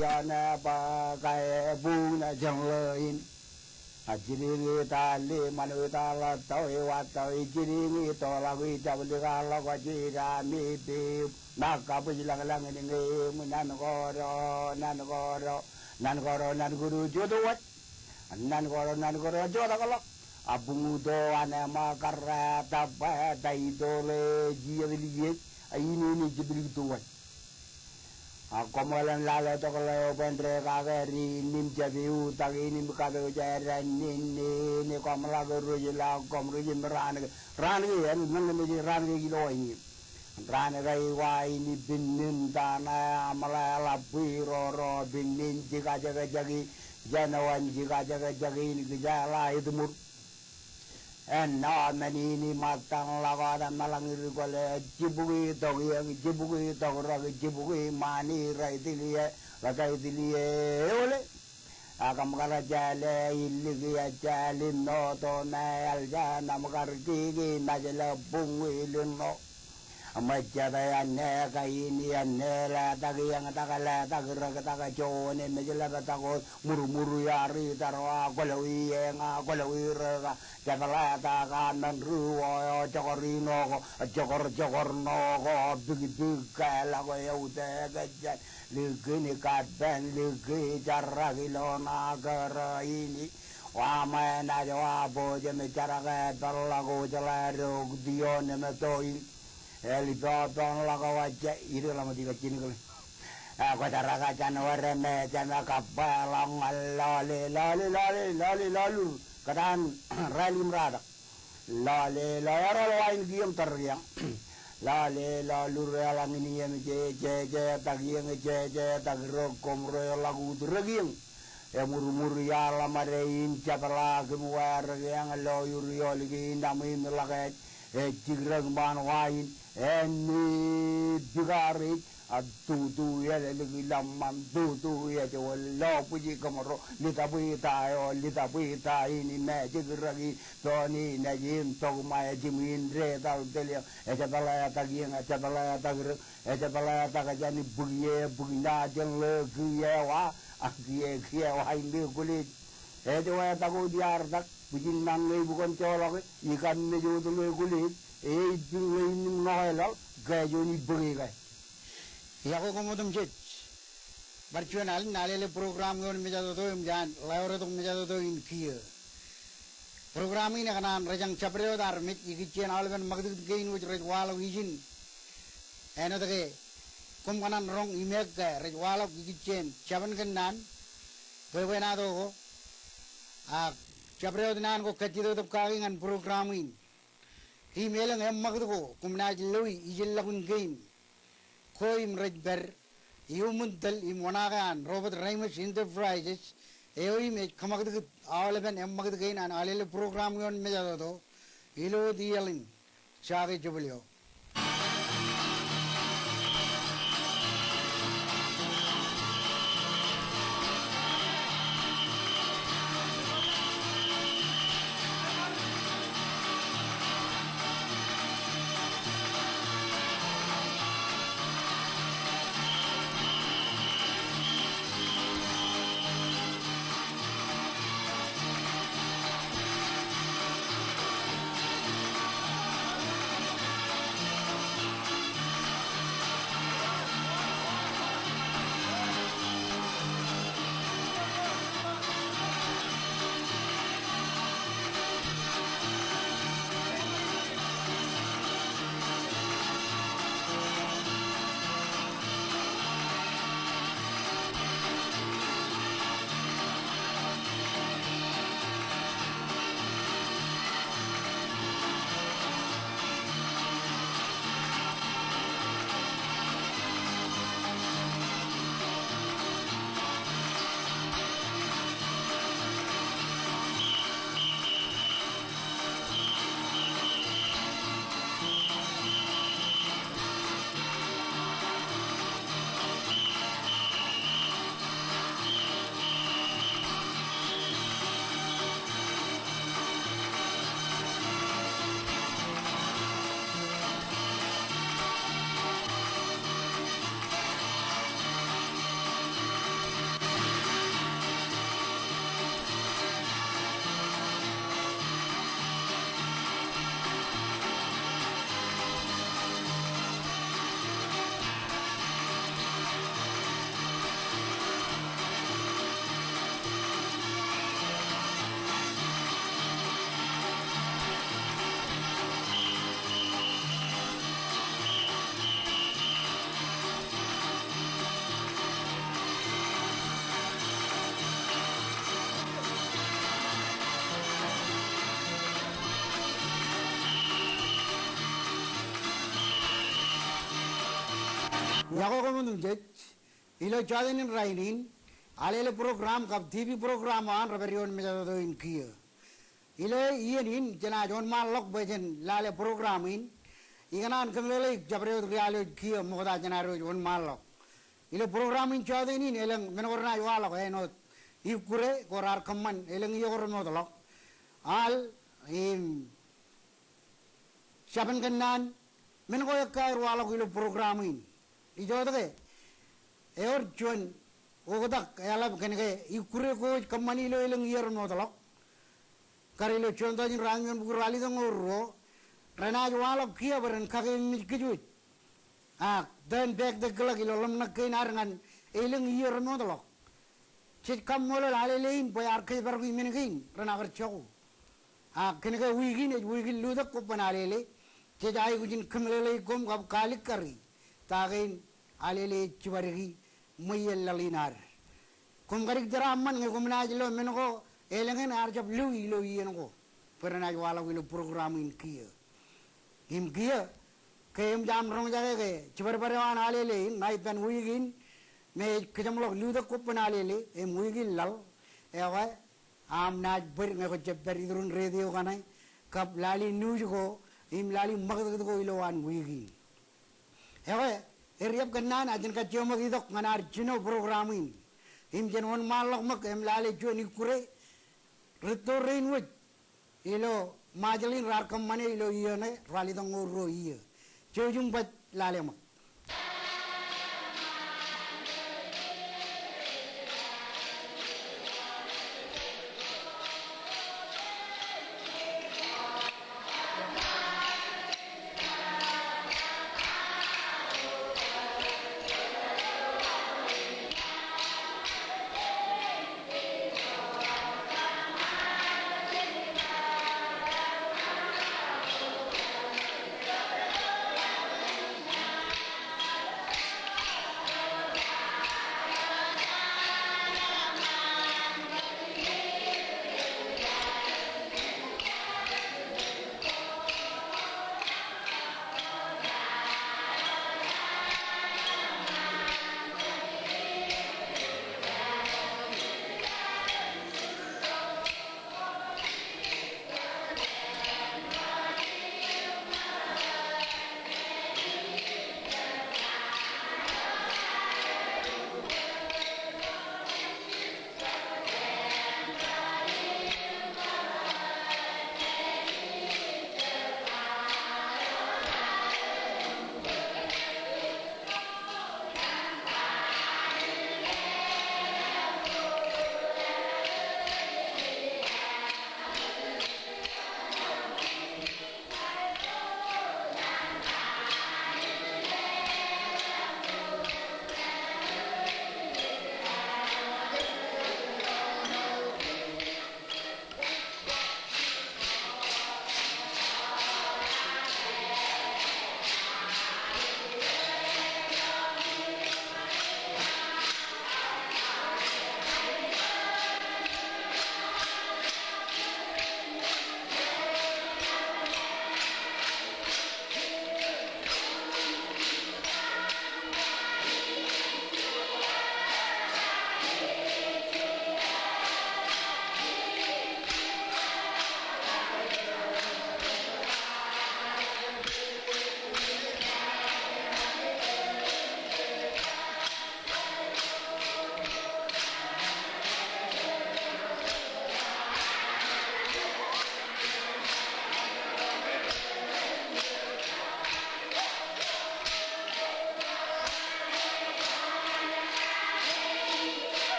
yana ba kai bu na jang lein ajiri tali manu tala toi wa toi jiri to la wi ta li ga la ga ji ra mi bi na ka bu lang lang ni ngi mu nan go ro nan guru jo do wat nan go ro jo da ga abung do ane makara tapa dai dole ji li ye ini ni jibli to wat Komalan lala to kalau bendre kagari nim jadi utang ini kagak jaran ini komala beruji la komruji meran ya nang meji ran kilo ini ran rai wa ini binin tanah amala piro binin jika jaga jagi janawan jika jaga jagi ini gejala itu mur ini matang lawada malangir kole jibui togi jibui mani rai tilie lakai tilie ole akam kala jale iligi jale no to na alja namkar tigi najala bungi lino amajada anne kaini anne la tagi yang takala tagira taka jone mejala tako muru yari tarwa kolawi nga kolawi ra jabala taka nan ruwa jokor no ko bigi kala ko yaude gajan ligini kadban ligi jaragi lo nagara ini wama na jawabo jeme jaraga dalago jalaro dion metoi Elibabang laga wajah itu lama tiga cini kali. Aku cara kacan warna jana kapalang lalu kadang rally merada lalu lain giam teriang lalu relang ini yang je tagiang je tagirokom royal lagu tergiang muru ya lamarein capala kemuar yang loyur lagi namain lagat jigrang ban wain eni bigari atu ya lagi lamam tu ya jawala puji kamaro lita buita ini me jigragi toni najim tog maya jimin re tal telia ecapala tagajani bugna jeng legi wa ini kulit jawa tagu diar tak bujin nang bukan colok ikan meju tu kulit ini noel gaya joni beri gaya ya ko komodum jet virtual nalele program gon meja to jan laure to meja to in kia program ini kanan rajang chapreo dar mit ikichen alben magdud gain with rejwalo wijin eno de kum kanan rong imek ga rejwalo ikichen chaban kanan bebena do chapreo dinan ko kachido to kagingan program ini email ang magdo ko kumna jiloi ijillakun game koim redber iumundal imwanagan Robert Ramos Enterprises eoim kamagdo awalaban magdo gain an alele program yon mejado ilo dialin chage jubulyo Yako ko mun jet. Ilo chadin rainin. Alele program kap TV program an raberion me jado in kiya. Ilo iyan in jana jon mal lok bajen lale program in. Iganan kamlele jabre rialo kiya moda jana ro jon mal lok. Ilo program in chadin in elang menorna wala ko enot. Ikure korar kamman elang yor mo lok. Al in Siapan kanan menko kair wala ko ilo program in. Ijo de eor jon ogodak alab kenege ikure ko kamani lo elang yor mo lok. Karilo jon ta jin rangen bukur wali dong oro. Rena wala kia beren kage mikijut. Dan back the gelag ilo lam nak kain arangan elang yor mo lok. Cit kam molo lale lein boy arkai baru menegin rena kerjau. Kenege wigin ludak ko panalele. Cit ay kujin kamlele kom kap kalik kari. Tagain alele cibarigi mayel lalinar. Kom karik deraman nge kom najlo menko elengen arjab lu ilo yen ko. Pernah wala wilo program in kia. Him kia kem jam rong jage ke cibar parewan alele nai pen wigin me kejamlok ludak ko panalele wigin lal ewa am naj ber nge ko jebber idrun radio kanai kap lali news ko im lali magad ko ilowan wigi ewa eriap kanan ajin ka choma gidok nganar chino programin im jenon malok mak em lali choni kure retorin wit ilo majalin rakam mane ilo iyane rali dong ro iya chojum bat lali mak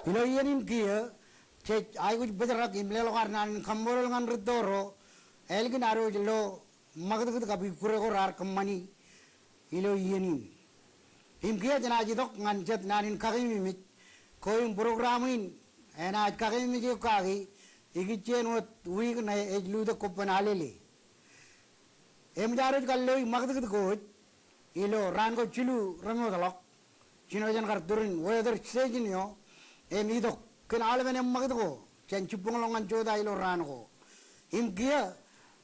ilo yenin kia cek ayu bejarak imlelo karnan kambol ngan ridoro elgin aro jelo magad kapi kure ko rar kamani ilo yenin im kia jana jidok ngan jet nanin kagimi mit koing programin ena kagimi jo kagi igi chen wat wig na ejlu da kopan alele em jaro kallo magad ko ilo ran ko chilu ramo dalok chino jan kar durin weather sejin yo em idok ken alben em magad ko chen chupung longan joda ilo ran ko im kia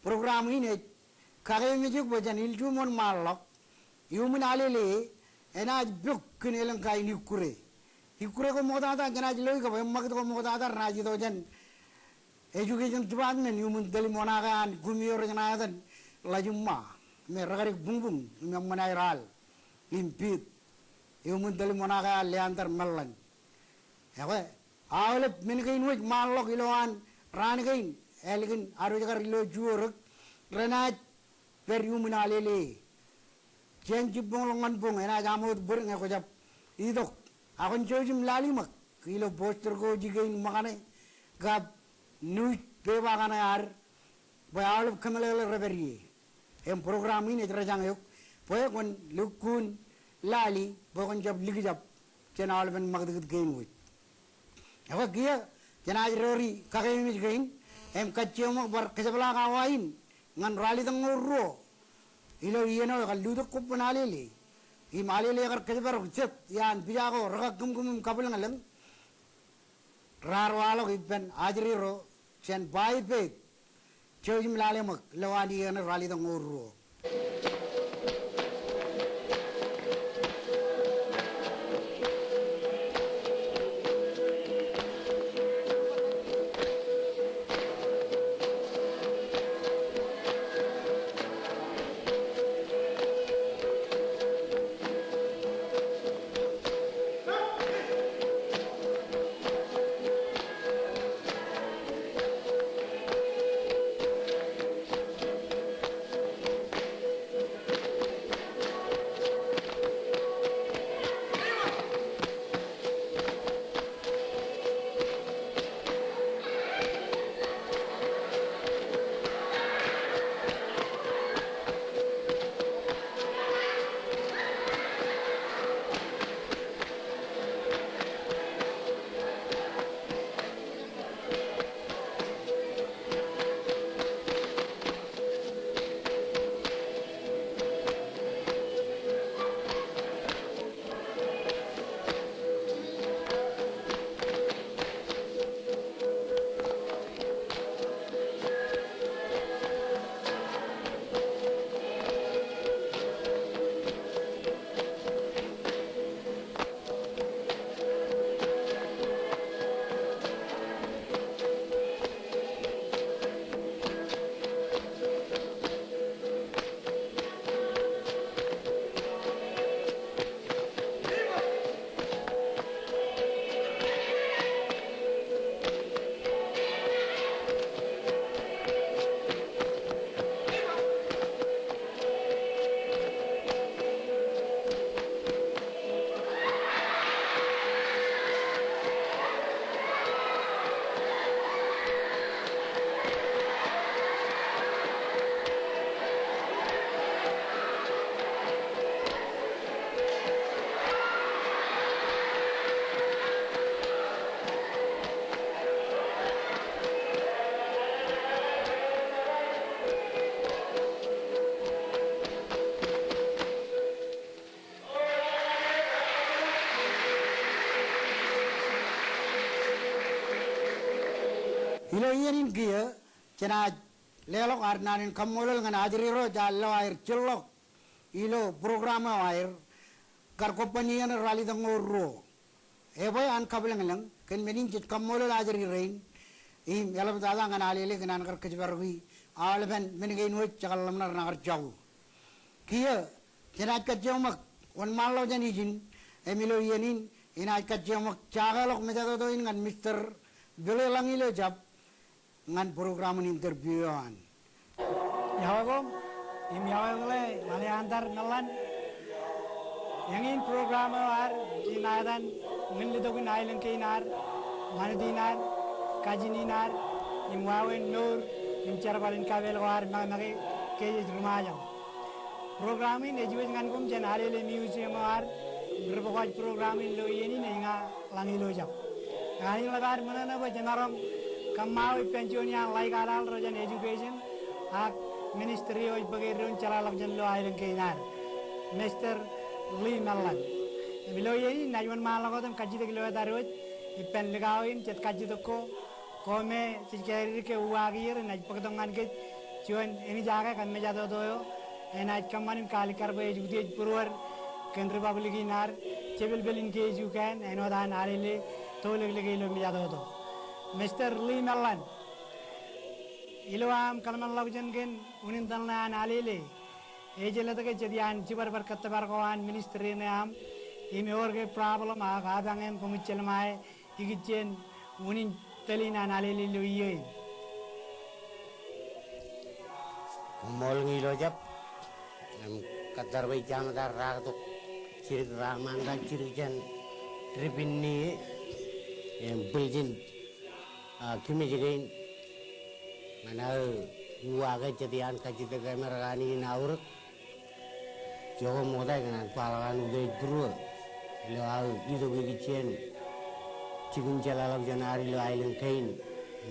program ini kagimi jo bojan ilju mon malok yumin alele ena buk ken elang kai ni kure ikure ko modada jana jilo ko em magad ko modada raji do jan education department yumun dali monagan gumiyor jana dan lajumma me ragarik bungbung me manai ral impit yumun dali monaga leantar mellan yawe awle min kain wik malok iloan ran kain elgin aru jagar ilo juorek renat per yumun alele chen jibong longan bong ena jamut burung ko jap idok akon jojim lalimak kilo poster ko jigain makane gab nuit beba kana ar bayal kamelele reberi em program ini terjang yuk poe kon lukun lali bokon jab ligi jab channel ben magdut gain wit awa gia chana rori kagay mi gain em kachemo bar kesabla kawain ngan rali tang ro ilo yeno kaludok ko panalele i malele agar kesabar chet yan bijago raga gum kabul ngalang rarwalo iben ajri ro chen bai pe chojim lale mak lawani ana rali tang ro ilo yenin kia chena lelok arnanin kamolol ngan ajri ro jallo air chulok ilo program air kar kompani an rali dangoro eboy an kablang lang ken menin chit kamolol ajri rein im yalam dada ngan alele ngan kar kejbarwi alben men gein wo chakalam nar nagar jaw kia chena kajjomak on malo jani jin emilo yenin ina kajjomak chagalok medado do in ngan mister bele langilo jab ngan program interviewan Yawa ko, im yawa ko le, mali antar nalan. yang in program war inadan ngelidogun ailen keinar mandinar kajininar imwawen nur imcarbalin kabel war mage ke rumajam programin ejuwe ngan kum jen alele museum war berbokaj programin lo yeni nenga langi lo jam ngani lagar manana ba janaram kamau pension yang like alal rojan education ak ministry oi bagairon chalalak jan lo ailen keinar Mr. Lee Mellan bilo yeni najwan malagodam kajide kilo daroj ipen legawin jet kajide ko kome cikeri ke uagir naj pagdangan ke cuan ini jaga kan mejado doyo enaj kamanin kali karbe judi purwar kendra babli nar cebel belin ke jukan enodan alile tole lege lo mejado do Mr. Lee Mellan ilwam kalman lagjan gen unin dalna alile ejela take jadian cibar berkat barkawan ministry ne am ime orge problem aga dangen komichel mai igichen unin telina nalili luye mol ngilo jap katar bai jam dar rag to cirik rahman dan cirijan tribini em buljin kimi jigain mana uaga jadian kajite kamerani naur jogo modai kan palangan udah bro lo au itu gichen cigun jalalak janari lo ailen kain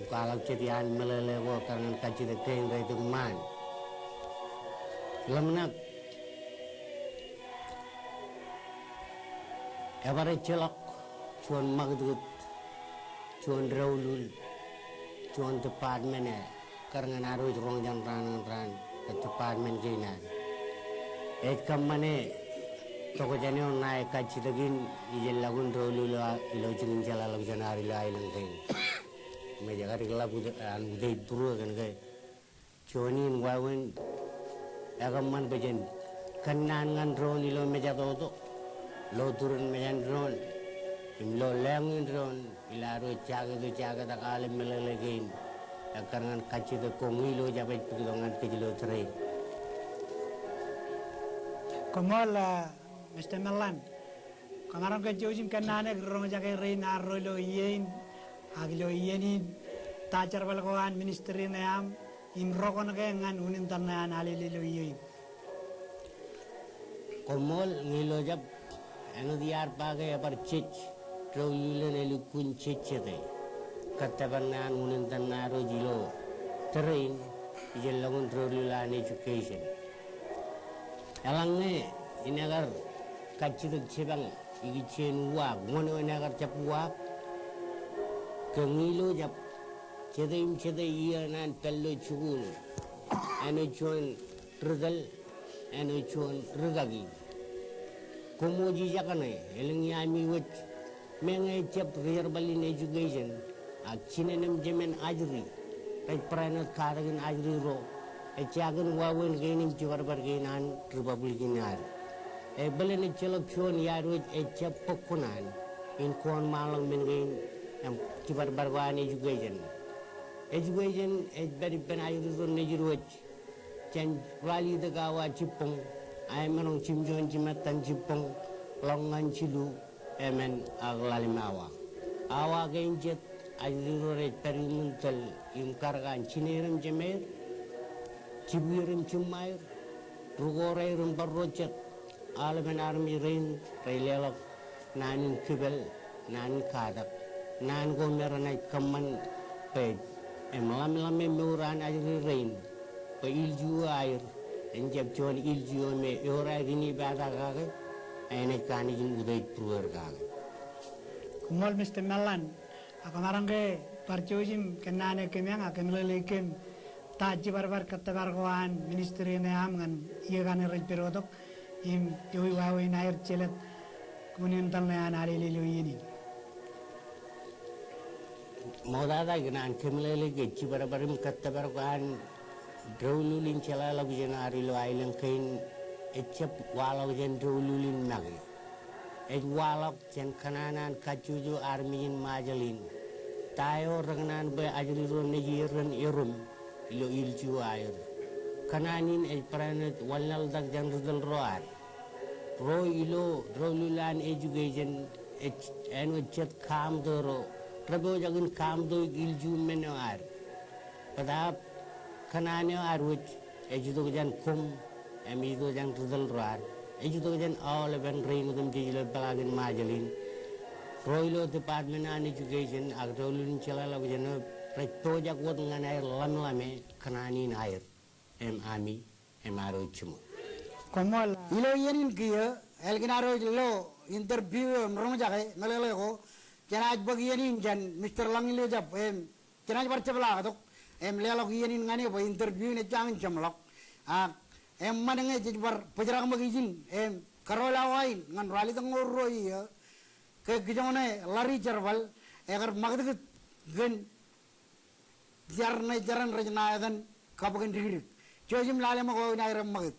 kalak jadian melele wo karena kajite kain dari itu man lemnak Ebare celok cuan magdut cuan raulul cuan departmen karena naruh rong jam ran departmen kena kamane toko jane naik kaji lagin ijel lagun raulul ilo jengin jalalak janari lo ailen kain meja kari lagu an udai buru kan kai cuanin wawen agaman bajen kanan ngan ron ilo meja toto lo turun mejan ron lo lengin ron ilaro jaga tak alim melelekin akaran kaci de kongi lo jabai pindongan kejilo terai Kamal Mr. Mellan kamaran ke jojim kanane rong jaga rein arro lo yen agilo yeni tajar balkoan ministry ne am imrokon ke ngan unin tanan alili lo yen komol ngilo jab anu diar pakai apar cich traulen elu kun cichete katabanan unin tanaro jilo train ijel lagun traulan education alangne inagar kaciduk cebang igi cen wak ngono inagar cap wak kengilo jab cede iya nan pello chukun anu chon regal anu chon regagi komoji jakane eleng yami wet mengai cep balin education akcinenem jemen ajri kai pranat karagin ajri ro cagan wawen gainim ciwar bargainan republikinar belen celok chon yaro cep pokunan in kon malang mengain am ciwar barwan education beri ben ajri ro nejruwet cen wali de gawa cipong ay manong cimjon cimatan cipong longan cilu emen aglalimawa awa genjet ajrure perimuntal imkargan cinerum jemer cibirum cimair rugoreirum barrocet almen armi rein reilelok nanin kibel nanin kadak nan gomeranai kaman pe emlam memuran ajri rein pe ilju air enjab chon ilju me ora rini bada kage ene kani jin udai pruer kage Kamal Mr. Mellan kamaran ke parchojim kanane kemang akamlelekem taji barbar katabargoan ministry ne amgan iegane reperodok im yoi wawe nair chelet kunin talne anari lilu yini modada gnan kemlele ge ci barbarim katabargoan drawlulin chalala gujenari lo ailen kain ecep walau jen drawlulin nagi walok jen kananan kacuju armin majalin tayo ragnan be ajri ron nejiren irum ilo ilju air kananin pranet walnal dag jan rudal roar ro ilo rolulan education eno chat kam doro rabo jagin kam do gilju menoar padap kanane arwit ejudo jan kum emido jan tudal rar ejudo jan all ben ring dum jilo balagin majalin roilo department an education agrolun chalala jeno project wot nganai lam lame kanani nair ami aro chumo Komol. ilo yenin kia elginaro lo interview merom jaga melele ko kenaj bagi yenin jan Mr. Langile jab kenaj barcabla adok lelo yenin ngani bo interview ne jang jamlok manenge jbar pajrang magijin karola wain ngan rali tangor roi ke gijone lari jarbal egar magd gen jarne jaran rajna dan kabagan diri jojim lale mago nairam magd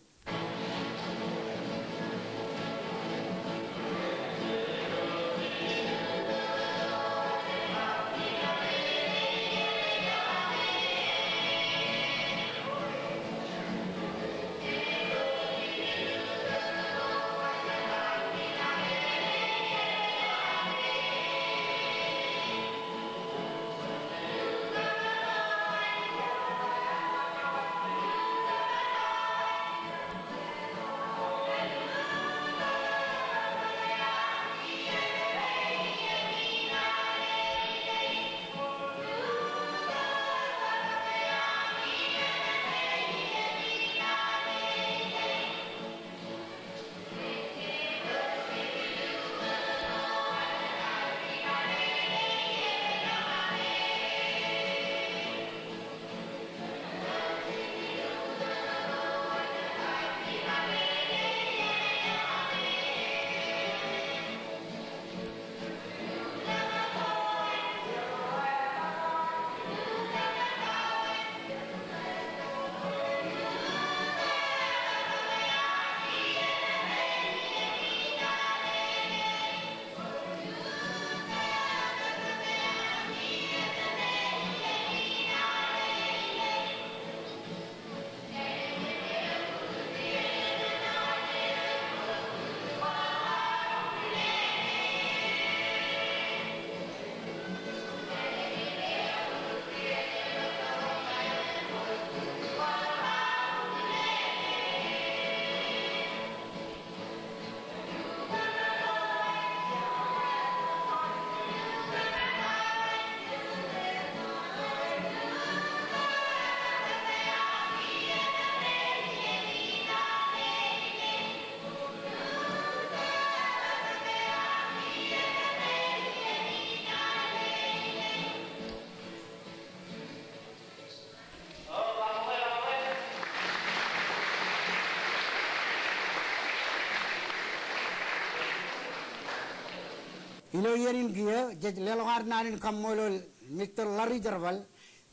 ilo yerin kia jej lelongar nanin kamolol Mr. Lari Jarbal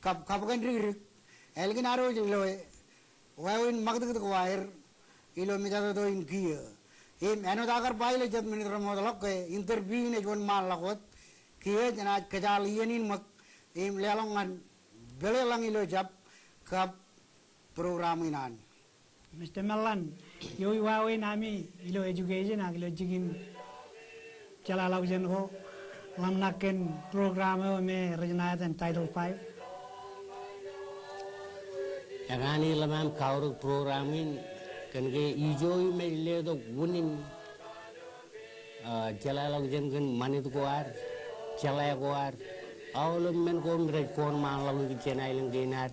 kapagan rig elgin aro ilo wawin magdag wair ilo mitado do in kia eno dagar baile jat minit ramodalok ke interview ne jon mal lakot kia jana kajal yenin mak lelongan belelang ilo jab kap program inan Mr. Mellan, yoi wawe nami ilo education agilo jigin chala jen ho lamnaken program me rajnayatan Title 5 Agani lamam kauruk programin kan ke ijoi me le do gunin chala jen kan manit kuar chala kuar awlum men ko mre kon ma lagu ki chenai leng dinar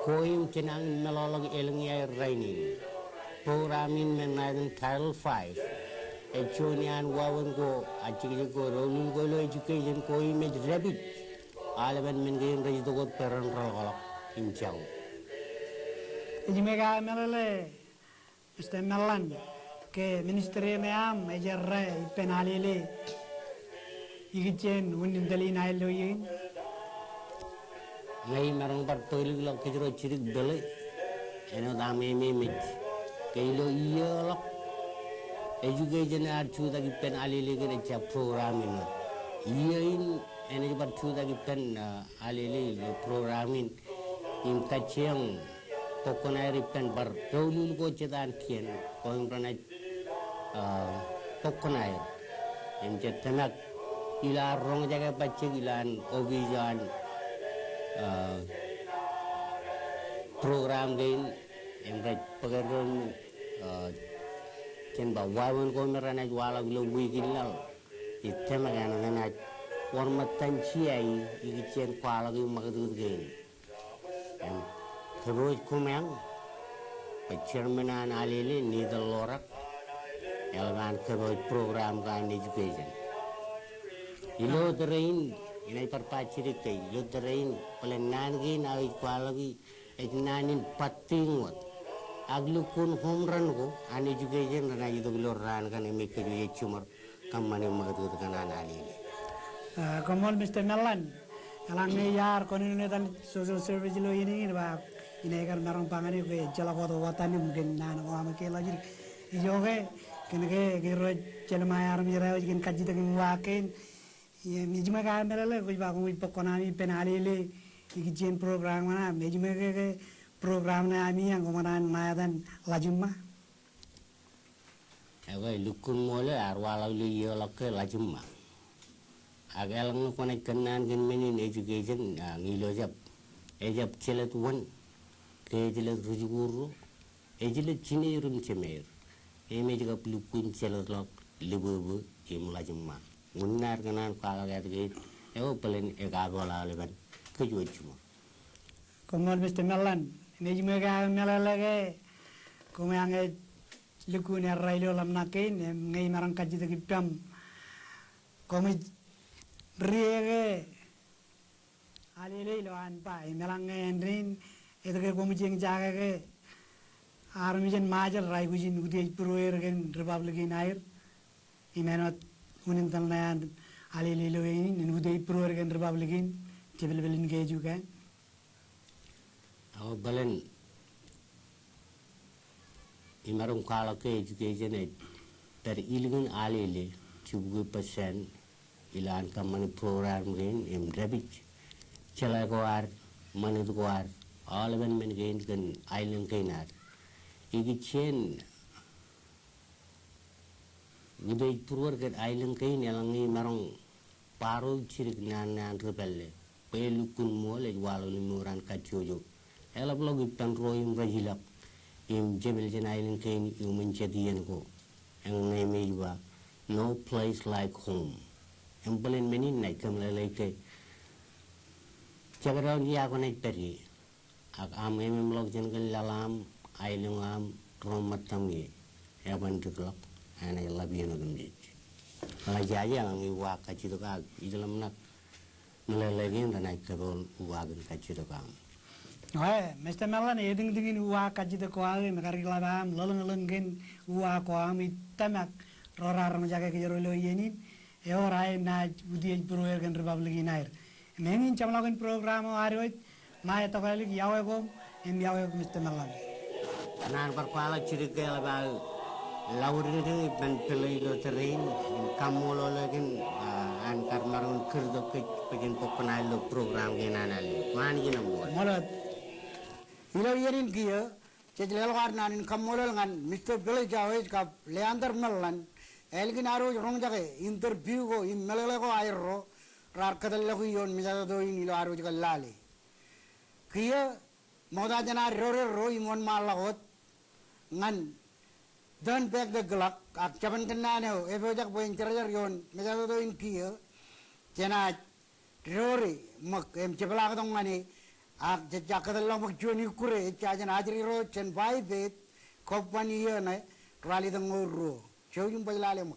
koim chenang melolog eleng ya raini programin men nadan Title 5 Echonian wawan ko achigi ko rolling ko lo education ko image rabbit alaban min gain rajito ko peran rol inchau ijmega melale Mr. Mellan ke ministry me am ejerre penalile igichen unin dali nailo yin ngai marang par toilik lo kejro chirik bele eno dame mit kailo iya lo education ar chuda ki pen alile ke cha program in yin ene par chuda ki pen alile programming in kacheng pokonai pen bar tolul ko chedan kien ko imprana pokkonair em jetanak ila rong jaga pacik ilan ogijan program gain em rai pagaron chen ba wawan ko merana wala gulo wigilal itema kana nana warmatan ciai igi chen kwala gi magdur gain em terus kumang chairman alele nidal lorak elgan terus program kan education ilo terain inai perpacirik kai ilo terain pelenan gi nawi kwala gi nanin patingot aglukun home run ko an education na itu ran kan emik ke cumar kamane magdur kan alele Komol Mr. Melan, alang ni yar konin netan social service lo ini ba ini kan narang pangani ke jala koto watani mungkin nan o amake lagi ijoge kenake giro chelma yar mi rayo kin kaji tagin waken ye mijma ka melale ko ba ko pokonami penalele ikijin program mana mijma ke program na ami yang komanan nayadan lajumma ewe lukun mole arwala li yolak ke lajumma agal ngone kenan gen menin education ngilo jab ejab celet won ke jelet rujuguru ejelet cinirum cemer eme juga lukun celet lok libubu im lajumma munnar kenan kala gat ge ewo pelen e gagola leban kejuju Komol Mr. Melan nejme ga melalage kumange lukun arrailo lamnakin ngai marang kaji tegipam komi riege alele lo an pa melang endrin itu ke komijeng jaga ke armijen majer rai gujin udai proer gen republikin air imenot unin tanlan alele lo ini udai proer gen republikin jebel belin ke juga aw balen imarum kala ke education dari ilgun alele 70% ilan kamani program gain em rabit chala goar manit goar all even men gain kan island kainar igi chen gudai purwar kan island kain yalangi marong paro chirik nan rebelle pelukun mole walo limuran kachojo elab logi pan roim rajilap im jebel jen island kain im menjadian ko ang neme no place like home yang paling menin naik ke melalui ke cakap dia aku naik pergi am melok jengkel dalam ailung am romat tamgi ya bantuklak anak lebih nak gemjit kalau jaya ngi wak kaci tu kag idalam nak melalui dan naik ke bol wagen kaci tu kag Mr. Melan eding dingin uwa kaji tu kuali mekari labam lolong gen uwa kuami tamak rorar menjaga kejarolo ini Eorai na udiaj proer kan republik inair. Mengin camlakan program aroit mai tokalik yawe kom em yawe Mr. Melan. Nan perkuala ciri ke labal laurin itu ben pelai lo terin kamu lo lagi an karmarun kerja ke pengen pokoknya lo program genan ali. Mana gina buat? Malat ilo yerin kia cecil warna nin kamu lo ngan Mr. Pelai Jawa kap Leander Melan elgin aro rong jage interview ko im melele ko ayro rar kadal ko yon misada do in ilo aro jaga lale kiya moda jana ro imon malagot ngan dan back the glak ak jaban kenane o ebo jak boin charger yon misada do in kiya jana rore mak em jebla ka dong ngani ak jak kadal lo mak joni kure cha jana ajri ro chen bai bet kompani ye na rali dong ro Jauh jumpa lalem.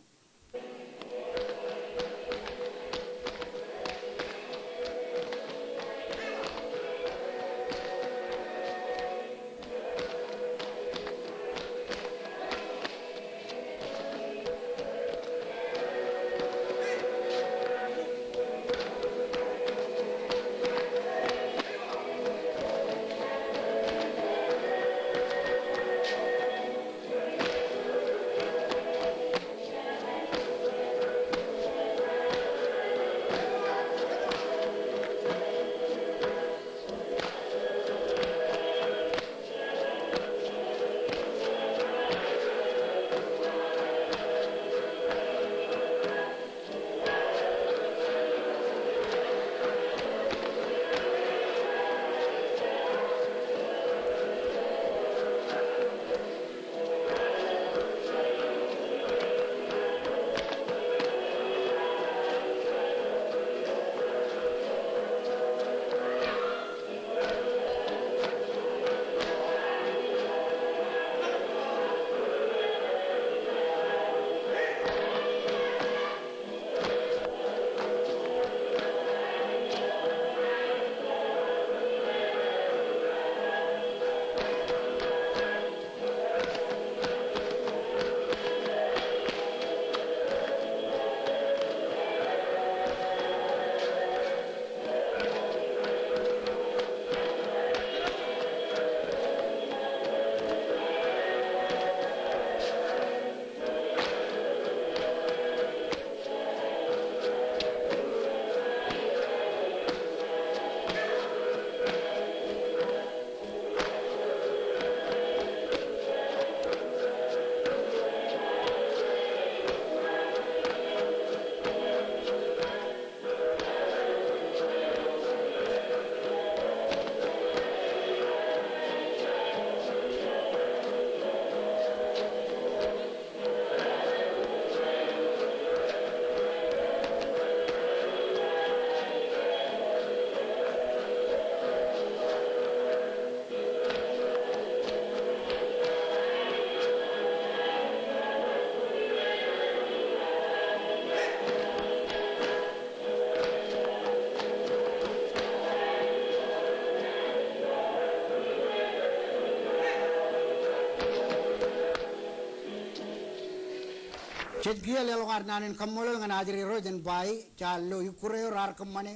Cetgia lelokar nanin kamolo ngan ajri rojen bai calo ikure rar kemane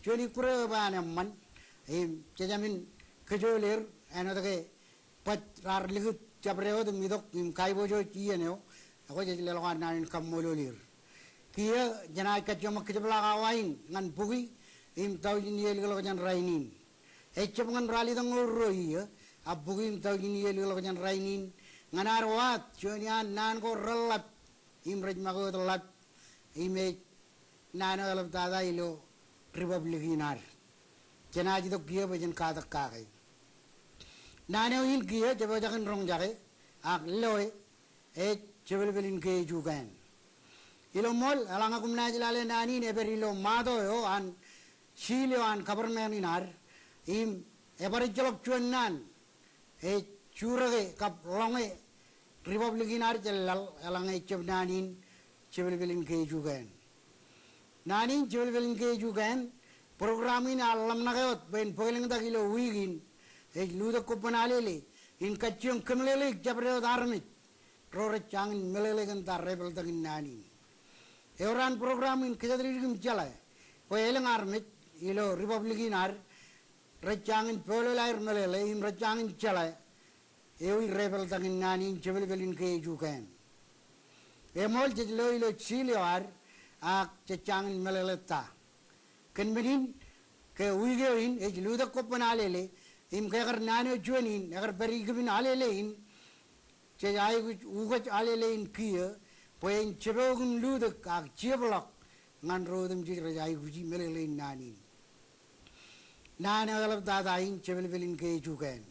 cuan ikure bane man cejamin kejolir enodake pat rar ligut cabreo de midok kai bojo kieneo ako jadi lelokar nanin kamolo lir kia janai kacoma kejebla kawain ngan pugi tau jini yel kalau jan rainin ecep ngan rali tang uroi abugi tau jini yel kalau jan rainin ngan arwat cuan nan ko relap imraj mago telat imej nana dalam tada ilo republikinar jena jido kia bajan kata kakai nana in kia jaba jakan rong jake ak loe jebel belin ke jugan ilo mol alanga kumna jilale nani ne berilo mado yo an silio an kabarmen inar im ebari jolok cuanan curage kap longe Republikinar jalal alangai cebnanin cebelin ke jugan nanin cebelin ke jugan program ini alam nakayot ben pogeling takilo wigin luda ko panalele in kacung kemlele jabreo darmit rore changin melele kan tar rebel tagin nanin euran program in kejadrigim jalai poeling armit ilo Republikinar rechangin polelair melele in rechangin jalai ewi rebel tangin nani jebel belin ke jukan emol jelo ilo chiliar ak cecangin meleleta kenbenin ke wigein luda kopanalele im kegar nani juanin agar beri gibin alele in cejai ugat alele in kia poen chebogum luda ak cheblok ngan rodum jai guji melele nani nani alab dadain jebel belin ke jukan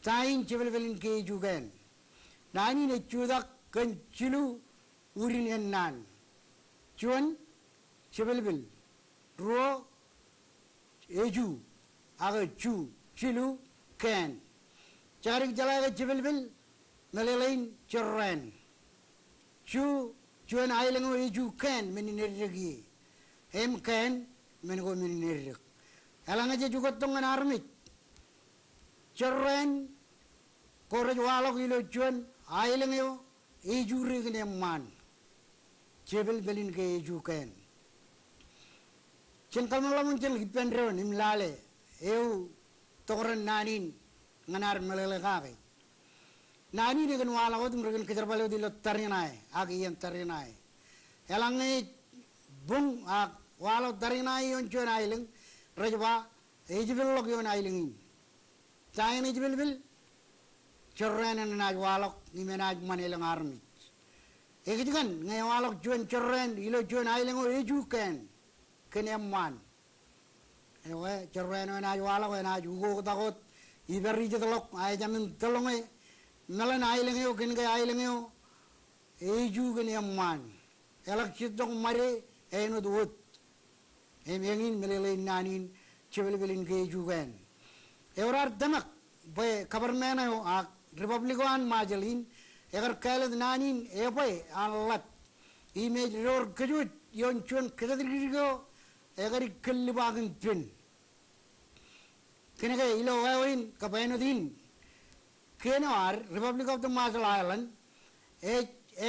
Tain cebel-belin ke jugan. Nani ne cudak kencilu urin enan. Cuan cebel-bel. Ruo eju. Aga cu cilu ken. Cari jalaga cebel-bel melelain cerren. Cuan ailengo eju ken meninirigi. Em ken mengo meninirig. Alang aja juga tongan armit. Cerren koraj walok ilo cuan ailengyo ejuri kene man cebel belin ke ejuken cen kamalamun cel hipendron imlale eu toran nanin nganar melele kake nani de kan walak otum regen kejar balo dilo tarinai agi yang tarinai elange bung ak walok tarinai on cuan aileng rajwa ejibel lok yon ailengin Cain ini bil cerren naj walok ni menaj manilang army. Ekit kan ngay walok juan cerren ilo juan ailengo ejuken keneman. Ewe cerren naj walok naj ugo takot iberi jetelok ay jamin telonge nalan ailengo ken kay ailengo eju keneman. Elak sitok mare eno duot. Emengin melele nanin cebel-belin ke ejuken. Eurar demak boy kabar mena yo ak republikan majalin egar kailad nanin boy alat image ror kejut yon chun kedadrigo egar kellibagin pin kenega ilo wain kabainodin kenar republic of the Marshall Island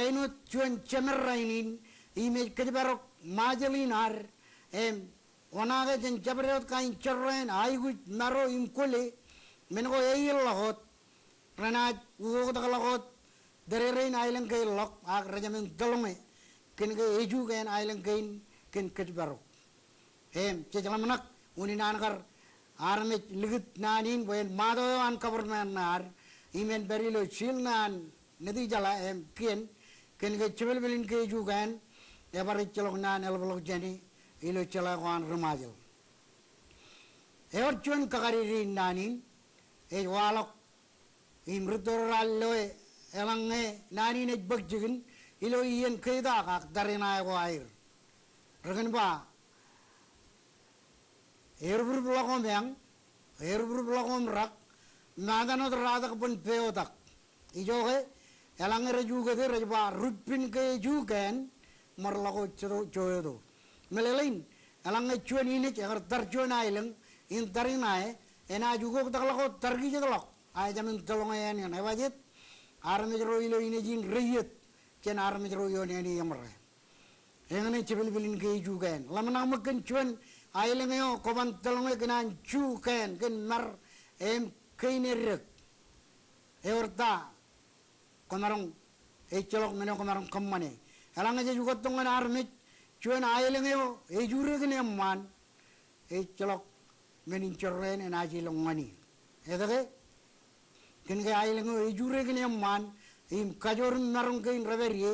eno chun chemerrainin image kedbarok majalinar Onaga jen jabrot kain cerren aigut maro imkole mengo eyil lahot ranat ugo dagalakot dererein ailang kay lok ak rajamin dalonge ken ke eju kain ailang kain ken ketbaro cecalamanak uninan kar armet ligit nanin boyen mado an government nar imen berilo silnan nedi jala kien ken ke cebel belin ke eju kan ebarit celok nan elbolok jani ilo celakuan remajal. Eor cuan kakariri nanin, walok imrutoral loe elange nanin bagjigin ilo iyan keda kak darina ko air. Regan ba? Erbur blakom yang, erbur blakom rak, nadano teradak pun peotak. Ijo ke elange rejuga de rejba rupin ke jugan marlako coyo melelain alang cuan ini agar tercuan ailang in tarinai ena juga ketalako tergi jetalak ay jamin tolong ayan yan ay wajit arme jero ilo ini jin riyet chen army ro yo ne ni yamre engane chibil bilin ke ju ken lamna makan chuan aileng yo koban talong ke nan chu ken mar em kainerek eorta komarong cholok meno komarong kammane alanga je jugot tongan army chuan aileng yo jure ke ne man cholok menin chorren en ajilong ngani edage ken ke aileng yo jure ke ne man im kajor marong kein reverie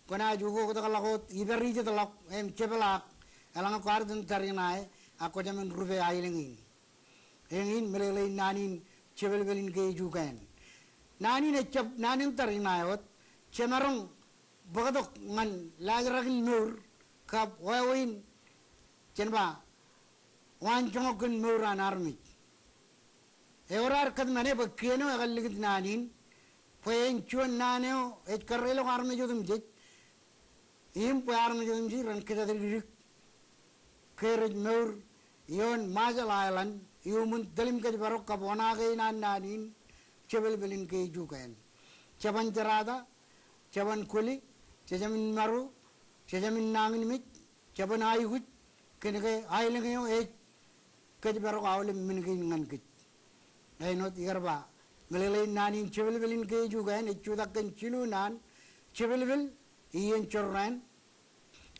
kona jugo ko lagot iberi je talak em chebelak alanga kardun tarinae ako jamin rube ailengin engin melele nanin chebel belin ke jugan nanin chep nanin tarinae chemarong bogadok ngan lagragil nur kap wawin chenba wan jongokun nuran army eorar kad mane bakkeno agalligit nanin poen chuan naneo karrelo army jodum je im army jodum ji ran keda dir kerej nur yon majal island yumun dalim ke barok ka bona ge nan nanin chebel belin ke jukan chaban jarada chaban kuli chajamin maru chajamin nangin mit chaban ayugut kenege ailenge yo ke barok awle min ge ngan ke ay not igarba melele nanin chebel belin ke jukan chudakken chilunan chebel bel ien chorran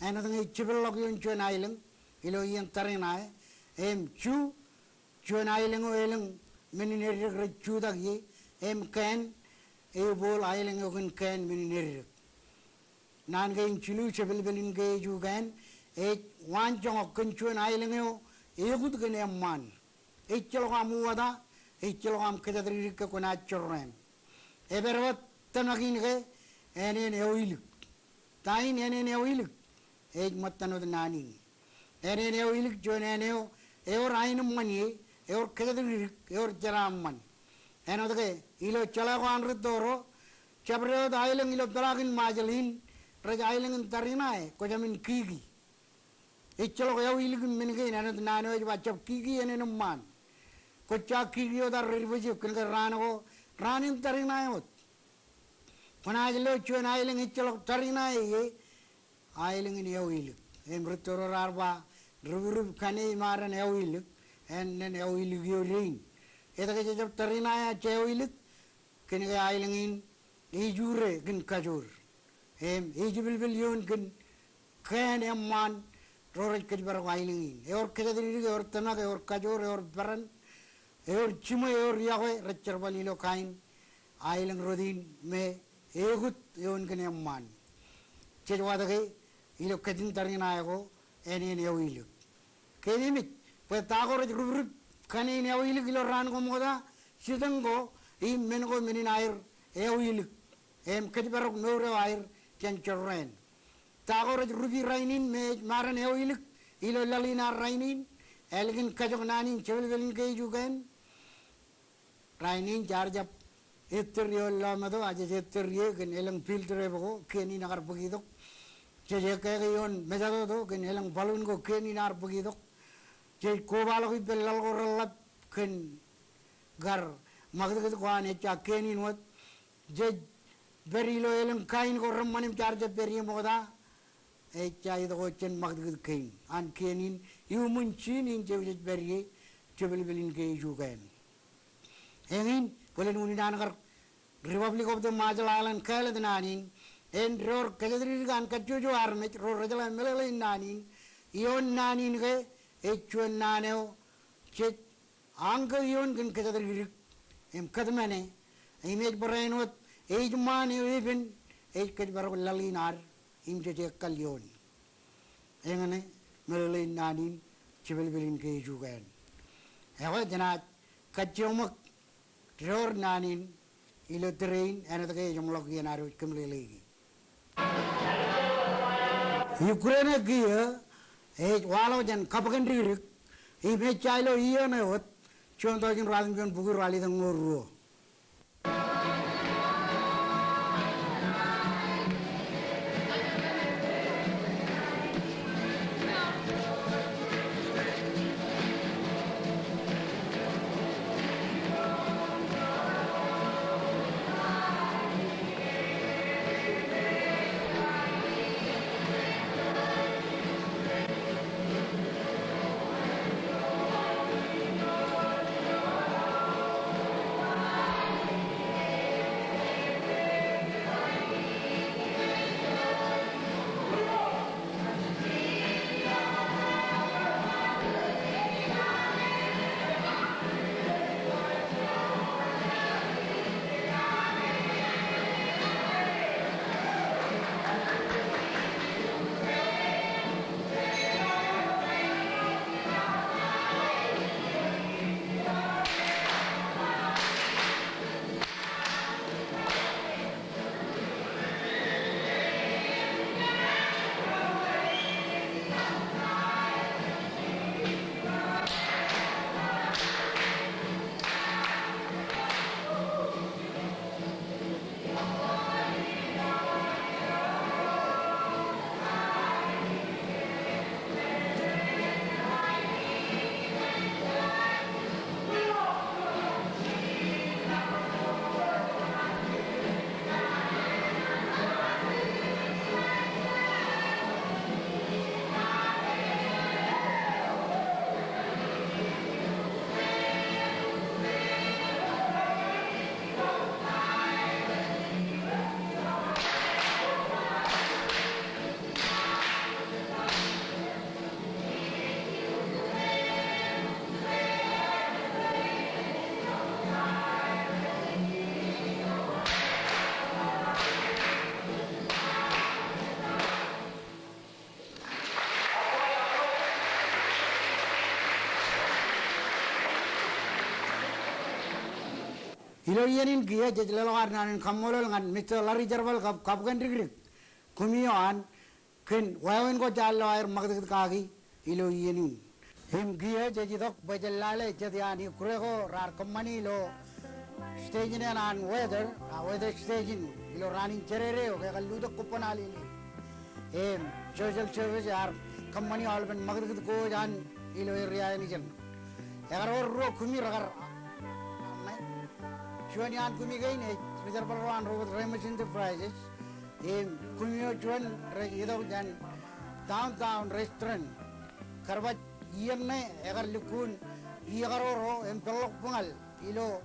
another chebel log yon chuan island ilo ien tarinai em chuan island eleng mininer chudak ye em kan bol island ogun kan mininer nan ge chilu chebel belin ge jugan wan jong okun chuan island yo gut gene man chelo amuada chelo am kedadri ke kona chorren eberot tanagin ge enen oil tain enen oil mattanod nani enen oil chuan eneo eor ainum mani eor kedadri eor jaramman enodage ilo chalagan ridoro chabreo island ilo talagin majalin raj island tarinae ko jamin kigi chelo yo iligin minge enod nano wachap kigi enenum man ko cha kigi odar ribuji kun rano ranin tarinae ot panajlo chuan island chelo tarinae island ni yo ilig emritoro arba rubur kane maran yo ilig en nen yo ilig yo rein edage jab tarinaya chewilik kenege ailengin jure gin kajur em jibil bil yon gin kan emman roraj kajbar ailengin eor kedadiri eor tanag eor kajur eor baran eor chimo eor yawe rachar balilo kain aileng rodin me egut yon gin emman chejwadage ilo kadin tarinaya go enen yowilik kedimit pe tagoraj rubur kani ne oil kilo ran ko moda sidango I mengo menin air oil em kadibarok nore air ken chorren tagor rubi rainin me maran oil ilo lalina rainin elgin kajok nanin chebel belin ke jugen rainin jarjap etrio lamado aje etrio ken elang filtre bogo keni nagar bugidok jeje ke yon mejado do ken elang balun go keni nar bugidok je ko balok belal go relap ken gar magde ko ane cha keni not je berilo elang kain go ramanim charge beri moda cha ido chen magde kain an kenin yu munchin in je beri chebel belin ke jugen engin polen uninagar Republic of the Majal Island kala nanin en ror kaledri gan kajuju armet ror rajala melele nanin ion nanin ge echuan naneo chet anga ion gan kadri em kadmane image brainot ejman even ej kadbar lalinar imje kalyon engane melele nanin chebel belin ke jugan ewa janat kachyomak ror nanin ilo train another jomlok yenaru kumlelegi Ukraine giya walo jan kapakan dirik ibe chailo iya na hot chonto jin radin jon bugur wali dang ngoro ilo yenin giya jejlelawar nanin kamolol ngan Mr. Larry Jarval kapkan rigrik kumiyoan ken wawen ko jallo air magdagit kagi ilo yenin him giya jejidok bajallale jadiani kurego rar kamani lo stage ne nan weather stage ilo running cherere o kaludok kupanali him social service ar kamani alben magdagit ko jan ilo area ni jan agar ro kumi ragar Chuan kumi gain reservoir wan robot Remus Enterprises kumio chuan idok jan downtown restaurant karbat ierne agar lukun iagaro empelok pungal ilo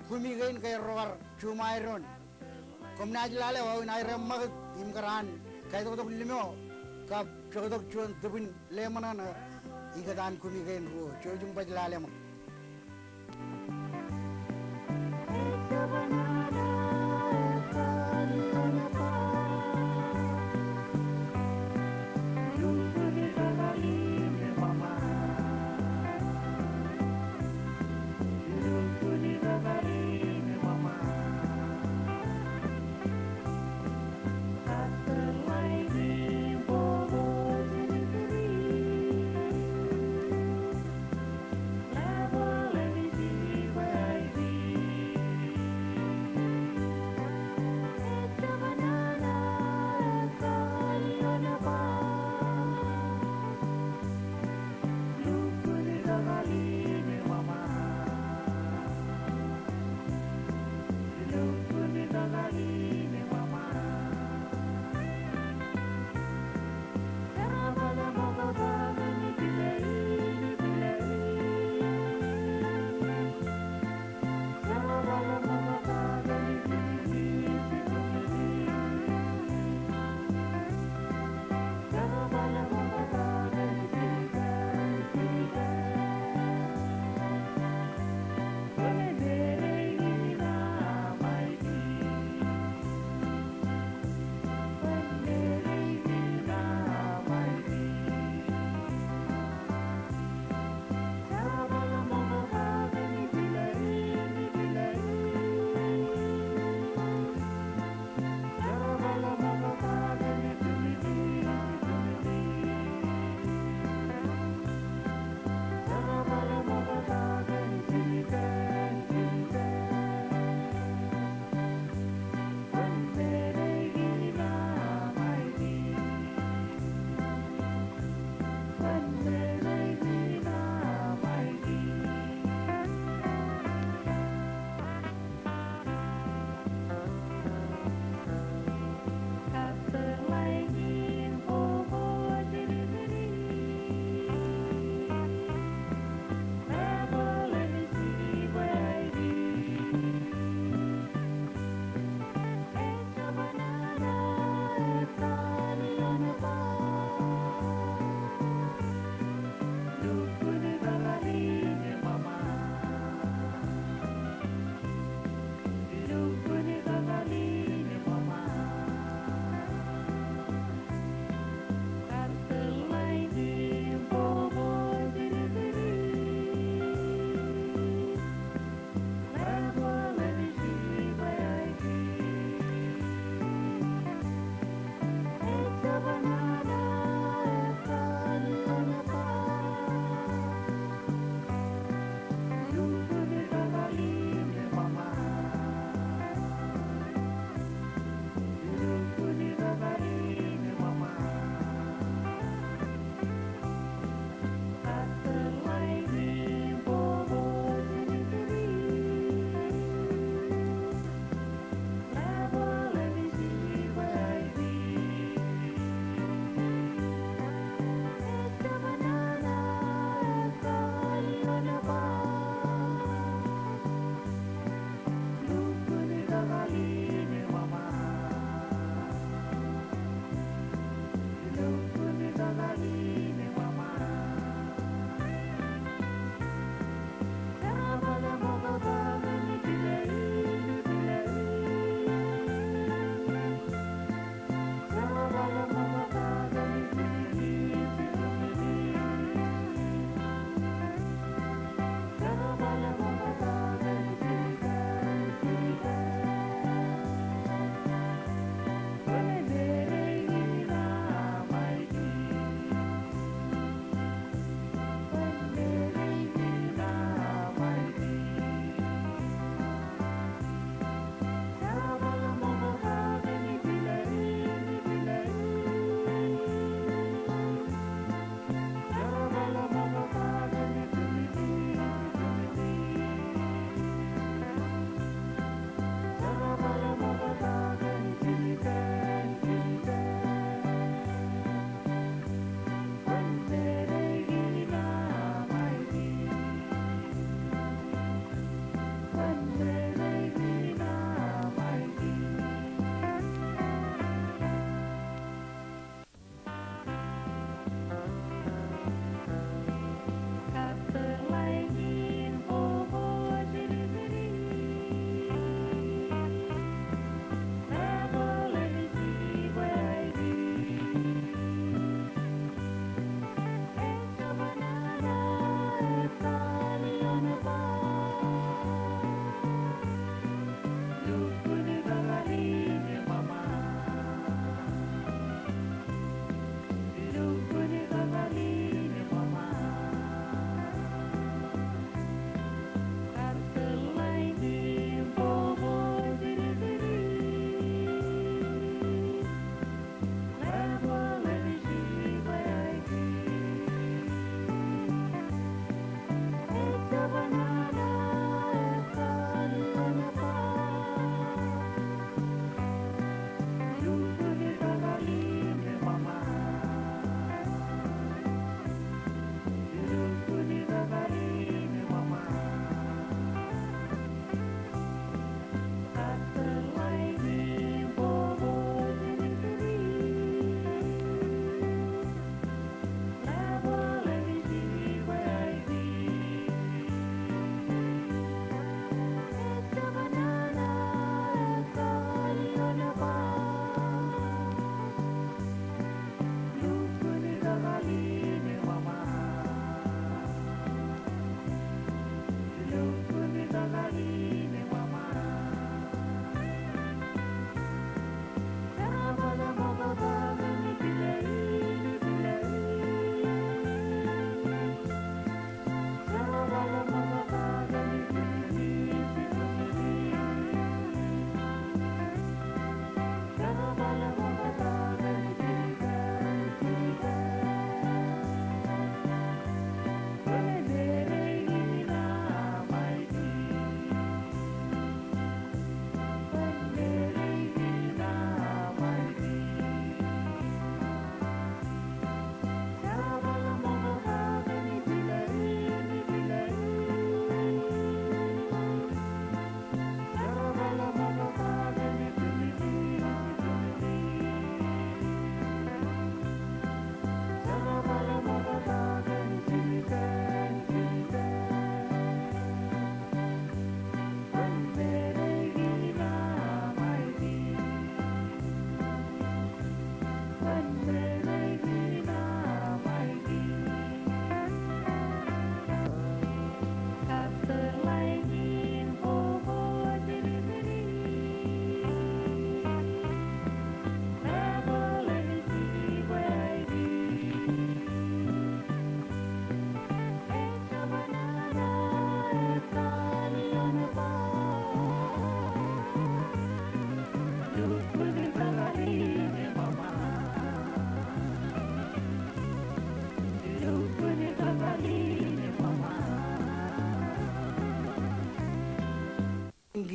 kumi gain kay rogar chumairon komna jlale wa nai remag imkaran kay dok limo kap chodok chuan tubin lemanana igadan kumi gain ro chojum bajlale mo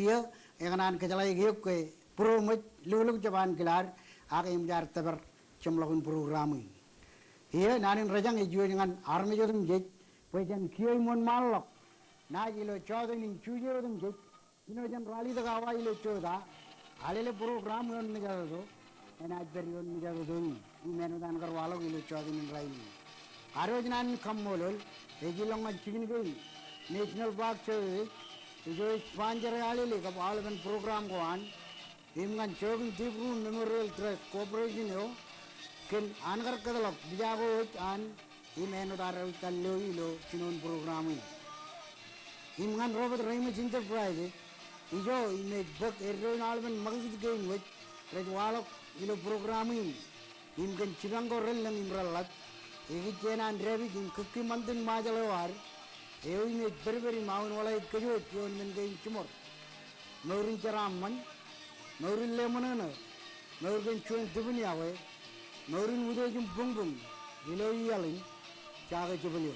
iya kanan kejalai giuk ke promet luluk jaban kelar ake imjar teber cemlakun program ini iya nanin rajang ijo dengan army jodum jej pejan kiai mon malok na jilo chodo ning chujo jodum jej ino jan rally da gawa ilo choda alele program on me jado enaj berion me jado doi imenu dan karwalo ilo chodo ning rai arojnan kammolol ejilong chigin gei national park choy ijo sponsor alele ka alban program ko an imgan chogin tipru memorial trust corporation yo ken angar kadalok bijago an imenu daral kallo ilo chinon program imgan robert raymond enterprise ijo ime bak erron alban magid gain wet redwalok ilo program imgan chibango relang imralat igi jenan rebi jin kukki mantin majalawar ewi me berberi maun wala ikjo tion men gain chumor naurin charaman naurin lemonana naurin chuan dubni awe naurin ude jum bungbung ilo yalin chaga jubaliyo